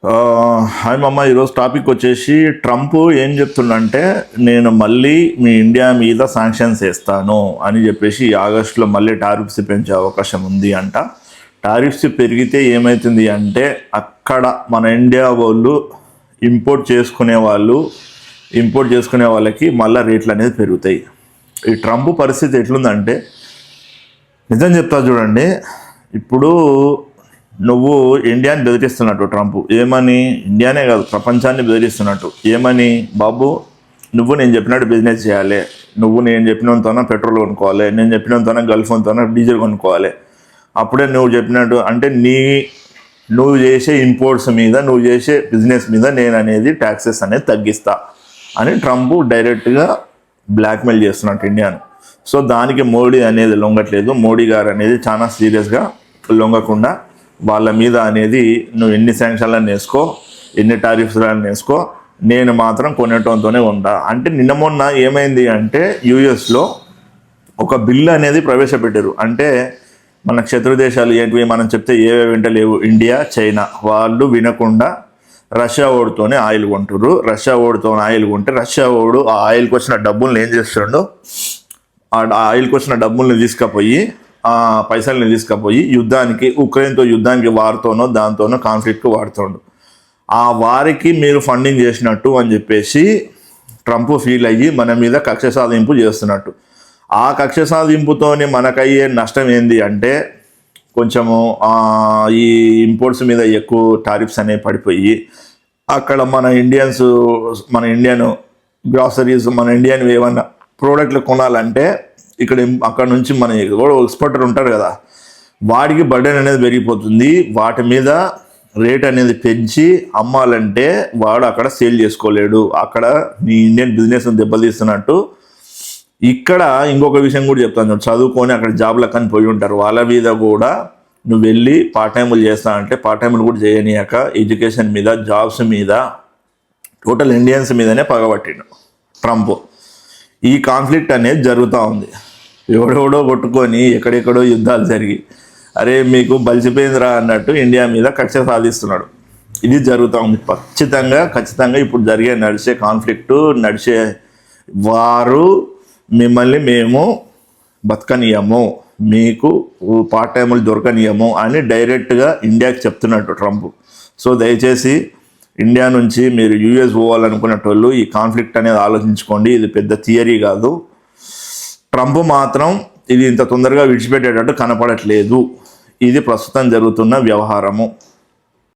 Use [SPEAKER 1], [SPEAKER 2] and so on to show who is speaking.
[SPEAKER 1] Hi మమ్మ, ఈరోజు topic వచ్చేసి ట్రంప్ ఏం చెప్తుండంటే నేను మళ్ళీ మీ ఇండియా మీద శాంక్షన్స్ వేస్తాను అని చెప్పేసి ఈ ఆగస్టులో మళ్ళీ టారిఫ్స్ పెంచే అవకాశం ఉంది అంట. టారిఫ్స్ పెరిగితే ఏమవుతుంది అంటే అక్కడ మన ఇండియా వాళ్ళు ఇంపోర్ట్ చేసుకునే వాళ్ళకి మళ్ళీ రేట్లు అనేది పెరుగుతాయి. ఈ ట్రంప్ పరిస్థితి ఎట్లుందంటే నిజం చెప్తా చూడండి. ఇప్పుడు నువ్వు ఇండియాని బెదిరిస్తున్నట్టు ట్రంప్ ఏమని, ఇండియానే కాదు ప్రపంచాన్ని బెదిరిస్తున్నట్టు ఏమని, బాబు నువ్వు నేను చెప్పినట్టు బిజినెస్ చేయాలి, నువ్వు నేను చెప్పినంతోనే పెట్రోల్ కొనుక్కోవాలి, నేను చెప్పినంతోనే గల్ఫ్ అంతోనే డీజిల్ కొనుక్కోవాలి, అప్పుడే నువ్వు చెప్పినట్టు అంటే నువ్వు చేసే ఇంపోర్ట్స్ మీద నువ్వు చేసే బిజినెస్ మీద నేను అనేది ట్యాక్సెస్ అనేది తగ్గిస్తా అని ట్రంప్ డైరెక్ట్గా బ్లాక్మెయిల్ చేస్తున్నట్టు ఇండియాను. సో దానికి మోడీ అనేది లొంగట్లేదు. మోడీ గారు అనేది చాలా సీరియస్గా లొంగకుండా వాళ్ళ మీద అనేది నువ్వు ఎన్ని శాంక్షన్లను వేసుకో, ఎన్ని టారిఫ్స్లను వేసుకో, నేను మాత్రం కొనేటంతోనే ఉంటా అంటే. నిన్న మొన్న ఏమైంది అంటే యూఎస్లో ఒక బిల్లు అనేది ప్రవేశపెట్టారు. అంటే మన శత్రు దేశాలు ఏంటివి మనం చెప్తే ఏవే వింటలేవు, ఇండియా చైనా వాళ్ళు వినకుండా రష్యా ఓడితోనే ఆయిల్ కొంటారు. రష్యా ఓడితో ఆయిల్ కొంటే రష్యా ఓడు ఆ ఆయిల్కి వచ్చిన డబ్బులను ఏం చేస్తుండో, ఆ ఆయిల్కి వచ్చిన డబ్బుల్ని తీసుకుపోయి ఆ పైసల్ని తీసుకుపోయి యుద్ధానికి, ఉక్రెయిన్తో యుద్ధానికి వారితోనో దాంతోనో కాన్ఫ్లిక్ట్కి వాడుతుండు. ఆ వారికి మీరు ఫండింగ్ చేసినట్టు అని చెప్పేసి ట్రంప్ ఫీల్ అయ్యి మన మీద కక్ష సాధింపు చేస్తున్నట్టు. ఆ కక్ష సాధింపుతోని మనకయ్యే నష్టం ఏంది అంటే కొంచెము ఈ ఇంపోర్ట్స్ మీద ఎక్కువ టారిఫ్స్ అనేవి పడిపోయి అక్కడ మన ఇండియన్ గ్రాసరీస్, మన ఇండియన్ ఏమన్నా ప్రోడక్ట్లు కొనాలంటే అక్కడ నుంచి మన ఎక్స్పోర్టర్ ఉంటారు కదా, వాడికి బర్డెన్ అనేది పెరిగిపోతుంది. వాటి మీద రేట్ అనేది పెంచి అమ్మాలంటే వాడు అక్కడ సేల్ చేసుకోలేడు. అక్కడ నీ ఇండియన్ బిజినెస్ దెబ్బతీస్తున్నట్టు. ఇక్కడ ఇంకొక విషయం కూడా చెప్తాను, చదువుకొని అక్కడ జాబ్లకు అని పోయి ఉంటారు, వాళ్ళ మీద కూడా నువ్వు వెళ్ళి పార్ట్ టైములు చేస్తా అంటే పార్ట్ టైములు కూడా చేయనియాక ఎడ్యుకేషన్ మీద, జాబ్స్ మీద, టోటల్ ఇండియన్స్ మీదనే పగబట్టిండు ట్రంప్. ఈ కాన్ఫ్లిక్ట్ అనేది జరుగుతూ ఉంది. ఎవడెవడో కొట్టుకొని ఎక్కడెక్కడో యుద్ధాలు జరిగి అరే మీకు బలిసిపోయిందిరా అన్నట్టు ఇండియా మీద కక్ష సాధిస్తున్నాడు. ఇది జరుగుతూ ఉంది. ఖచ్చితంగా ఇప్పుడు నడిచే కాన్ఫ్లిక్టు, నడిచే వారు మిమ్మల్ని మేము బతకనియము, మీకు పార్ట్ టైములు దొరకనియము అని డైరెక్ట్గా ఇండియాకి చెప్తున్నట్టు ట్రంప్. సో దయచేసి ఇండియా నుంచి మీరు యూఎస్ పోవాలనుకునేటోళ్ళు ఈ కాన్ఫ్లిక్ట్ అనేది ఆలోచించుకోండి. ఇది పెద్ద థియరీ కాదు. ట్రంప్ మాత్రం ఇది ఇంత తొందరగా విడిచిపెట్టేటట్టు కనపడట్లేదు. ఇది ప్రస్తుతం జరుగుతున్న వ్యవహారము.